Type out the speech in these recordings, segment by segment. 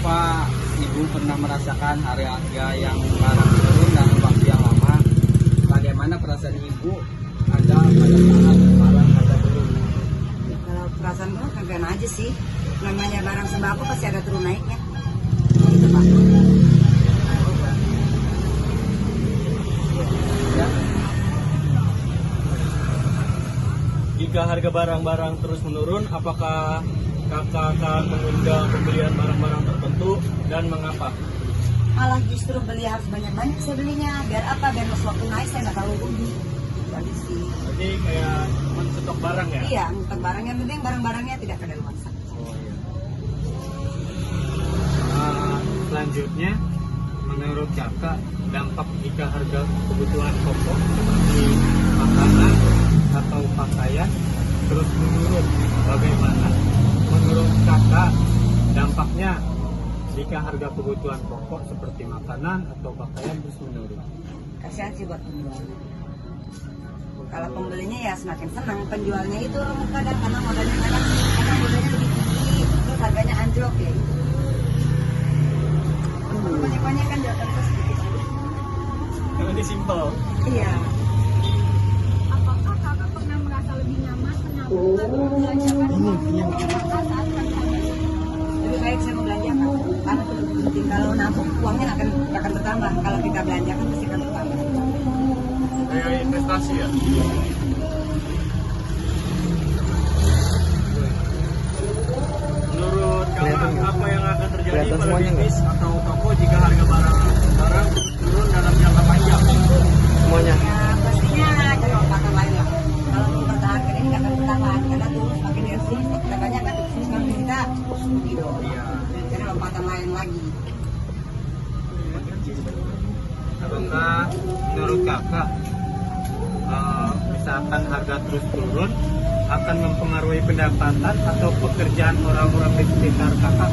Apa Ibu pernah merasakan harga yang barang turun dan waktu yang lama? Bagaimana perasaan Ibu ada pada saat barang harga turun? Kalau perasaan gue kagak aja sih. Namanya barang sembako pasti ada turun naiknya. Gitu, Pak. Ya, Jika harga barang-barang terus menurun, apakah kakak akan mengundang pembelian barang-barang tertentu dan mengapa? Malah justru beli harus banyak-banyak saya belinya. Biar apa? Biar waktu naik saya nggak terlalu rugi. Jadi sih. Jadi kayak stok barang ya? Iya, untuk barang yang penting barang-barangnya tidak kadaluarsa. Oh, iya. Selanjutnya, menurut kakak, dampak jika harga kebutuhan pokok seperti makanan atau pakaian terus menurun, bagaimana? Menurut kakak, dampaknya jika harga kebutuhan pokok seperti makanan atau pakaian terus menurun? Kasihan sih buat penjual. Kalau pembelinya ya semakin senang, penjualnya itu kadang karena modalnya lebih tinggi, terus harganya anjlok ya. Banyak-banyak kan jual terus sedikit. Ini simpel. Iya. Apakah kakak pernah merasa lebih nyaman menabung atau membelanjakan uang apakah saat harga Lebih baik saya membelanjakan karena itu lebih penting. Kalau nabung uangnya akan bertambah, kalau kita belanjakan pasti akan bertambah. Kayak investasi ya? Menurut kakak, apa yang akan terjadi kelihatan pada semuanya bisnis atau toko jika harga barang turun dalam jangka panjang? semuanya. Ya pastinya ada lompatan lain lah. Kalau mempertahankan ini nggak akan bertahan karena turun semakin bersih, semakin banyak kan semakin kita rugi dong. Iya. Jadi lompatan lain lagi. Apakah menurut kakak, misalkan harga terus turun, akan mempengaruhi pendapatan atau pekerjaan orang-orang di sekitar kakak?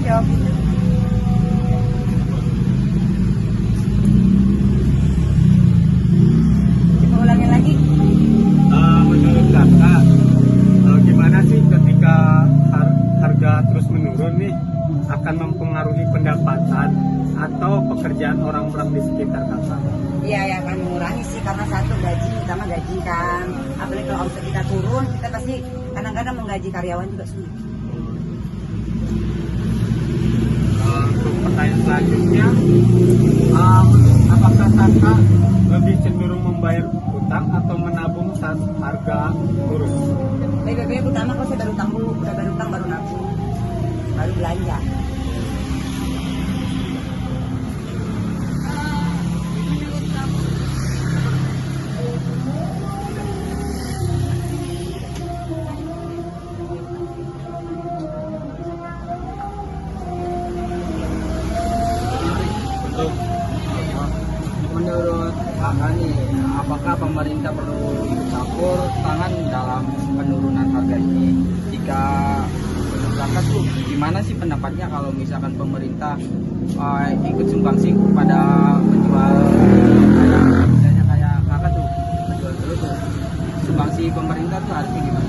Jawab itu. Coba ulangin lagi. Menurut kakak, gimana sih ketika harga terus menurun nih, akan mempengaruhi pendapatan atau pekerjaan orang-orang di sekitar kakak? Iya ya akan mengurangi sih karena satu gaji, utama gaji kan. Apalagi kalau omset kita turun, kita pasti kadang-kadang menggaji karyawan juga sulit. Untuk pertanyaan selanjutnya, apakah kakak lebih cenderung membayar utang atau menabung saat harga turun? Lebih utama kalau saya baru utang dulu, udah baru utang baru nabung, baru belanja. menurut kamu Untuk Menurut kakak nih, apakah pemerintah perlu ikut campur tangan dalam penurunan harga ini? Jika menurut kakak tuh gimana sih pendapatnya kalau misalkan pemerintah ikut sumbangsi kepada penjual, kayak misalnya kayak kakak tuh penjual dulu tuh, sumbangsi pemerintah tuh harusnya gimana?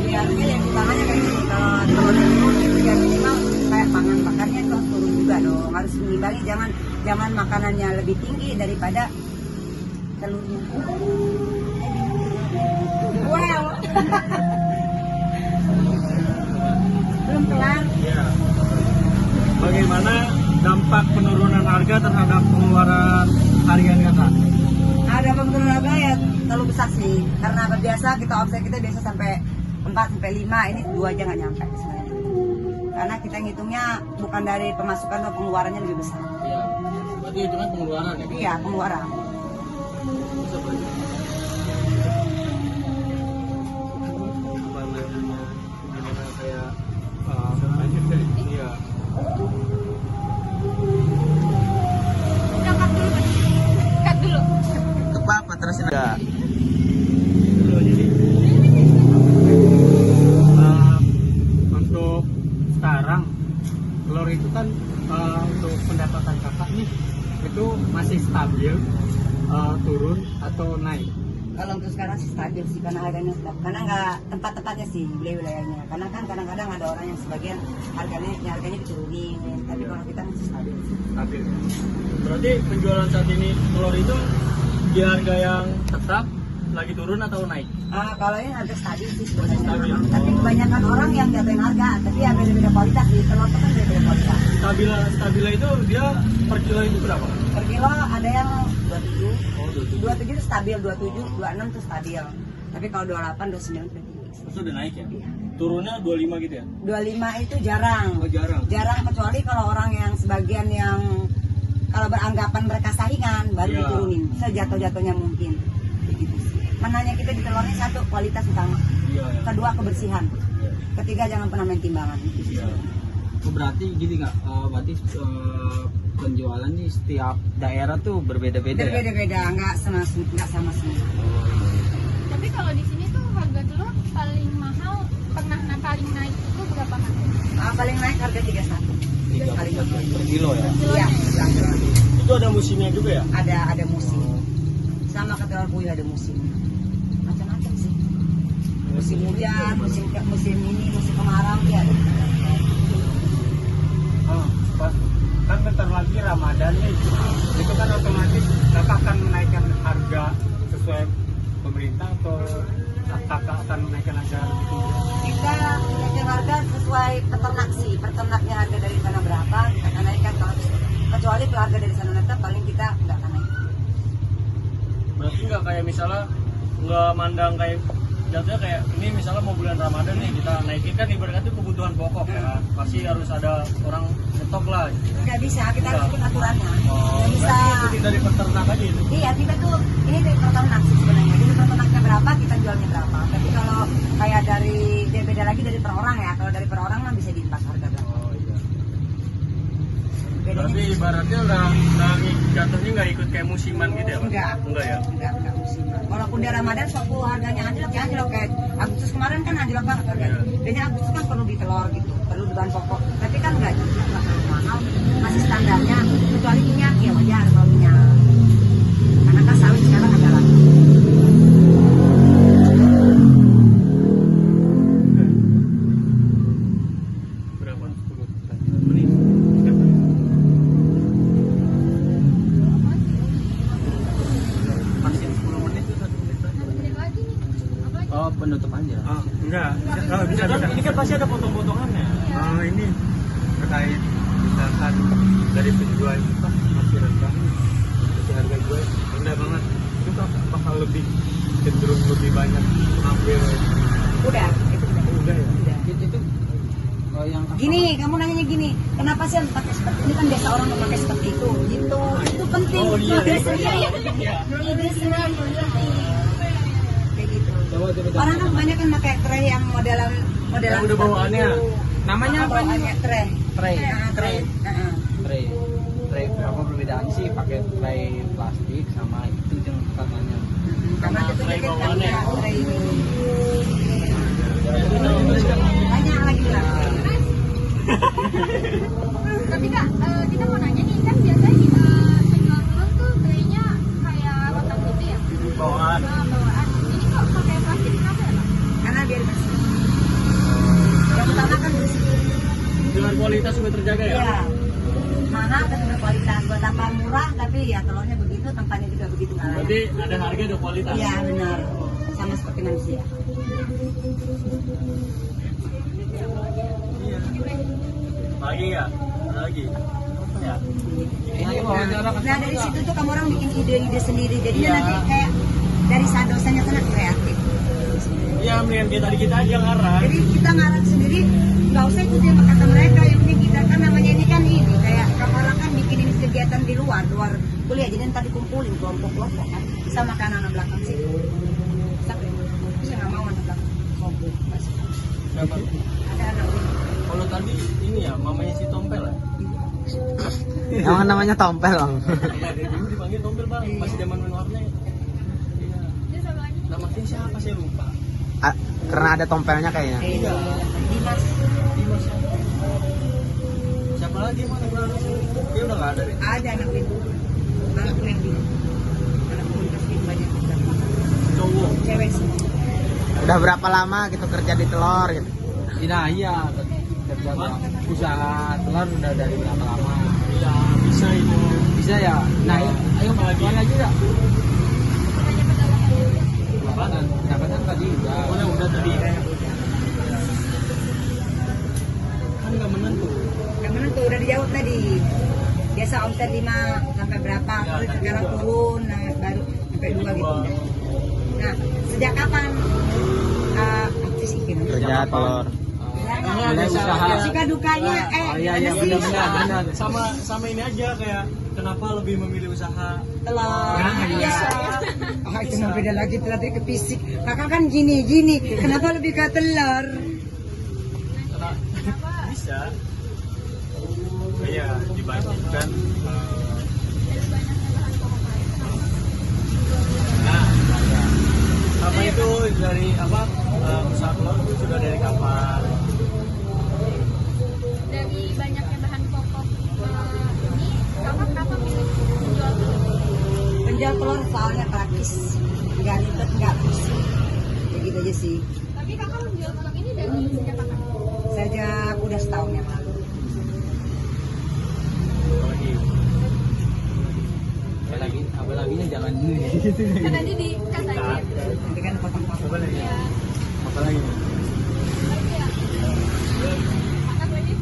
Ya harusnya yang utamanya kayak gitu. Kalau turun itu ya minimal kayak pangan pakannya itu harus turun juga dong. Harus mengimbangi, jangan makanannya lebih tinggi daripada telurnya. Wow. Belum kelar. ya, bagaimana dampak penurunan harga terhadap pengeluaran harian kakak? Ada penurunan harga ya terlalu besar sih. Karena biasa kita omset kita biasa sampai 4 sampai 5, ini 2 aja nggak nyampe sebenarnya. Karena kita ngitungnya bukan dari pemasukan atau pengeluarannya lebih besar. Iya, berarti itu kan pengeluaran ya? Iya, pengeluaran. Bisa belajar. Apa namanya? Gimana kayak lanjut deh. Iya. udah cut dulu Apa terus enggak? Jadi untuk sekarang telur itu kan untuk pendapatan kakak nih itu masih stabil, turun atau naik? Kalau untuk sekarang sih stabil sih karena harganya tetap. Karena nggak tempat-tempatnya sih wilayahnya. Karena kan kadang-kadang ada orang yang sebagian harganya diturunin. Tapi kalau kita masih stabil sih. Stabil. Berarti penjualan saat ini telur itu di harga yang tetap lagi turun atau naik? Kalau ini harga stabil sih sebenarnya. Stabil. Tapi kebanyakan orang yang jatuhin harga, tapi ya beda-beda kualitas sih. Telur itu kan beda-beda kualitas. Stabila itu dia per kilo itu berapa? Per kilo ada yang 27. Oh, 27 itu stabil, 27, 26 itu stabil. Tapi kalau 28, 29 itu tinggi. Itu udah naik ya? Iya. Turunnya 25 gitu ya? 25 itu jarang. Oh, jarang. Jarang kecuali kalau orang yang sebagian yang kalau beranggapan mereka saingan baru Iya. diturunin. Sejatuh-jatuhnya mungkin. Begitu sih. Menanya kita di telurnya satu kualitas utama. Iya, ya. Kedua kebersihan. Iya. Ketiga jangan pernah main timbangan. Iya. Oh, berarti gini nggak? Berarti penjualan nih setiap daerah tuh berbeda-beda ya? Berbeda-beda, nggak sama semua. Tapi kalau di sini tuh harga telur paling mahal paling naik itu berapa kan? Paling naik harga 31. Paling mahal. Per kilo ya? Iya, Itu ada musimnya juga ya? ada musim. Sama ke telur puyuh ada musim. Macam-macam sih. Musim hujan, musim ini, musim kemarau ya. Kan bentar lagi Ramadan nih, itu kan otomatis kakak akan menaikkan harga sesuai pemerintah atau kakak akan menaikkan harga itu? Kita naikkan harga sesuai peternak sih, peternaknya harga dari sana berapa kita akan naikkan. Kecuali kalau harga dari sana netap paling kita nggak akan naik. Berarti nggak kayak misalnya nggak mandang kayak jatuhnya kayak ini misalnya mau bulan Ramadan nih kita naikin kan ibaratnya itu kebutuhan pokok ya pasti harus ada orang nyetok lah. Nggak bisa, kita harus ikut aturannya. Oh, Nggak bisa. berarti ikutin dari peternak aja itu. Iya, kita tuh ini dari peternak sih sebenarnya. Jadi peternaknya berapa, kita jualnya berapa. Tapi kalau kayak dari dia beda lagi dari per orang ya. Kalau dari per orang mah bisa diimpas harga berapa. Oh iya. Bedanya Berarti di situ. ibaratnya jatuhnya nggak ikut kayak musiman gitu ya? Pak? Enggak ya? Enggak musiman. Walaupun di Ramadan suatu harganya anjlok ya anjlok kayak Agustus kemarin kan anjlok banget harganya. Biasanya Agustus kan perlu di telur gitu, perlu di bahan pokok. Tapi kan enggak juga enggak terlalu mahal, masih standarnya. Kecuali minyak ya wajar kalau minyak. Karena kan sawit sekarang ada lagi. Berapa? 10 menit. Masih 10 menit itu 1 menit lagi. 1 menit lagi nih. Apa aja? Oh, penutup aja. Enggak, bisa. Ini kan pasti ada potong-potongannya. Ini terkait misalkan dari penjual itu kan masih rendah, masih harga jual rendah banget. Itu kan bakal lebih cenderung lebih banyak mengambil. Udah, itu Udah ya. udah. Itu yang Gini, kamu nanyanya gini, kenapa sih harus pakai seperti ini kan biasa orang pakai seperti itu, gitu. Itu penting. Oh, iya. Ide sendiri penting. Kayak gitu. Coba. Orang kan banyak kan pakai tray yang modelan Yang udah bawaannya. Namanya apa? Bawaannya tray. Tray. Tray. Tray. Tray berapa perbedaan sih pakai tray plastik sama itu yang katanya. Karena itu tray jadi bawaannya. tray ini. Banyak lagi lah. Tapi Kak, kita mau nanya nih kan biasanya penjual telur tuh traynya kayak rotan gitu ya? Bawaan. Bawaan. Ini kok pakai plastik kenapa ya Kak? Karena biar bersih. Yang utama kan bersih. Dengan kualitas juga terjaga ya? Iya. Mahal tapi berkualitas. Buat tambah murah tapi ya telurnya begitu, tempatnya juga begitu nggak layak. Berarti ada harga ada kualitas. Iya benar. Sama seperti manusia. Lagi ya? Ada lagi? Ya. Ini wawancara kan. Nah dari situ tuh kamu orang bikin ide-ide sendiri. Jadinya Iya. nanti kayak dari dosennya tuh kreatif. Ya mendingan kita aja ngarang. Jadi kita ngarang sendiri, nggak usah ikutin apa kata mereka. Yang penting kita kan namanya ini kan ini kayak kamu orang kan bikin ini kegiatan di luar kuliah. Jadi ntar dikumpulin kelompok-kelompok kan. Bisa makan anak belakang sih. Tapi saya nggak mau anak belakang kumpul. Nggak suka. Siapa? Ada anak ini. Kalau tadi ini ya mamanya si Tompel ya? Yang namanya Tompel, Bang. Iya, dari dulu dipanggil Tompel bang, masih zaman main warnet. Iya. Dia sama lagi. Nama tim siapa saya lupa. Karena ada tompelnya kayaknya. Iya. Dimas. Dimas. Siapa lagi yang mana berani? Dia udah nggak ada deh. Ada anak itu. Anak yang di anak komunitas ini banyak. cowok? Cewek semua. Udah berapa lama gitu kerja di telur gitu? Nah iya, kerja usaha telur udah dari berapa lama? Ya bisa itu. Bisa ya? Nah, ayo Apalagi? lagi ya. Apa? Pendapatan tadi udah. Pokoknya udah tadi. Kan nggak menentu. Yang mana tuh udah dijawab tadi. Biasa omset 5 sampai berapa, Ya, terus tadi sekarang udah. turun, nah, baru sampai 2 gitu. Nah, sejak kapan aktif ikan? Kerja telur. Mulai usaha. Suka dukanya, iya, ada sih benar. Sama ini aja kayak kenapa lebih memilih usaha telur. Nah, Iya. Ah, itu mah beda lagi ternyata ke fisik. Kakak kan gini, kenapa lebih ke telur? karena bisa kayak dibandingkan nah apa itu dari apa usaha telur itu sudah dari kapan? Dari banyaknya bahan pokok ini, kakak kenapa pilih menjual telur? Penjual telur soalnya praktis, nggak ribet, nggak pusing. Ya gitu aja sih. Tapi kakak menjual telur ini dari sejak kapan? Sejak udah setahun yang lalu. Apalagi Apalagi jangan dulu. Kan tadi dikas aja. Nanti kan potong-potong. apa lagi? Ya. Apalagi? Lagi ya. Angkat lagi.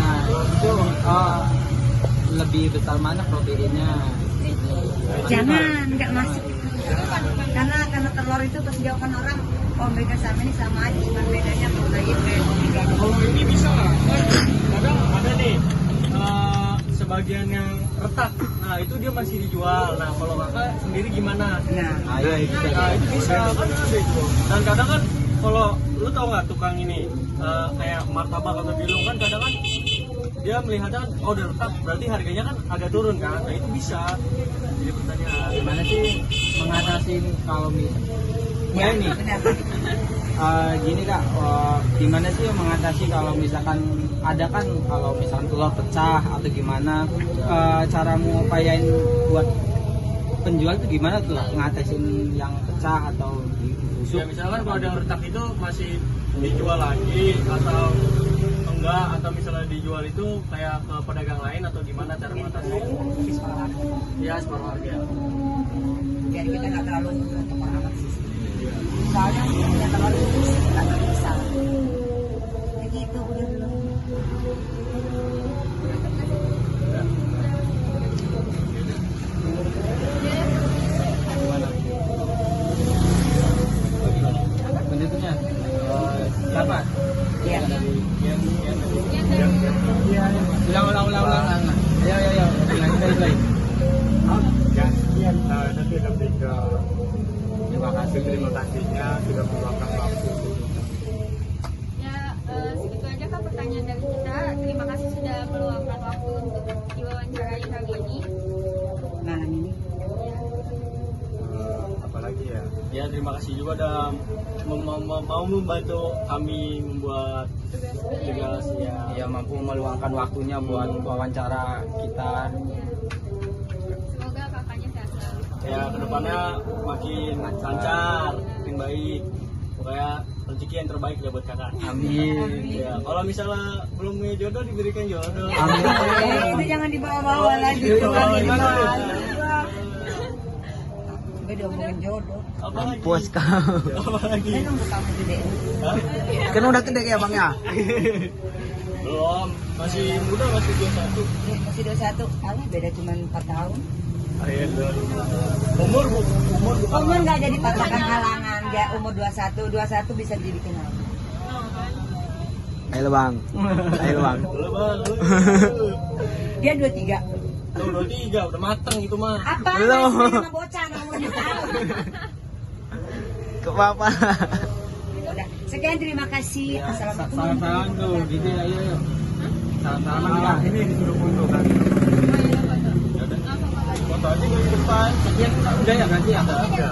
Nah, itu lebih besar mana proteinnya? Jangan, nggak masuk. Karena telur itu perjauhan orang omega sama ini sama aja, cuma bedanya protein kayak omega. Kalau ini bisa lah, kan kadang ada nih sebagian yang retak, nah itu dia masih dijual. Nah kalau kakak sendiri gimana? Nah, Ayo itu Nah itu bisa kan ada itu. Dan kadang kan kalau lu tau nggak tukang ini kayak martabak atau bilung kan kadang kan dia melihatnya kan oh udah retak berarti harganya kan agak turun kan. Nah itu bisa. Jadi pertanyaan gimana sih mengatasi kalau ya, ini benar. gini kak, gimana sih mengatasi kalau misalkan ada kan kalau misalkan telur pecah atau gimana, cara mengupayain buat penjual itu gimana tuh ngatasin yang pecah atau busuk? ya misalkan kalau ada yang retak itu masih dijual lagi atau enggak, atau misalnya dijual itu kayak ke pedagang lain atau gimana cara mengatasi? Ya separuh harga. Biar kita nggak terlalu untuk amat sih. Soalnya punya telur itu nggak terlalu besar. Begitu udah dulu. Bentuknya siapa? Iya. Ulang. Ayo. Ulang. Ya, nanti lebih ke Terima kasih. terima kasihnya sudah meluangkan waktu. Ya, segitu aja kak pertanyaan dari kita. Terima kasih sudah meluangkan waktu untuk diwawancarai kali ini. Malam ini. Apalagi ya? Ya terima kasih juga udah mau membantu kami membuat tugas ya. Ya mampu meluangkan waktunya buat wawancara kita. Semoga kakaknya sehat selalu. Ya kedepannya makin lancar, makin baik. Pokoknya rezeki yang terbaik ya buat kakak. Amin. Ya kalau misalnya belum punya jodoh diberikan jodoh. Amin. Itu jangan dibawa-bawa lagi. Itu Tuhan ini gimana? malu. Beda ngomongin jodoh. Apalagi? Puas kau. Apalagi? Ini nunggu kamu gede. Hah? Kan udah gede ya bang ya. Belum, masih muda, masih 21. Masih 21. Alah beda cuma 4 tahun. Ayo, umur bukan Umur nggak jadi patokan halangan. Dia umur 21 bisa dibikin lagi. Ayo bang. Belum, Bang. Dia 23. Tuh, 23, udah mateng itu mah. Apa? Belum. Masih sama bocah nomornya tahu. Ke apa? Udah. Sekian terima kasih. Assalamualaikum. Salam tuh, gitu ayo. Salam Nah, ini disuruh foto kan? Foto aja di depan. Udah ya ganti ya. Ada.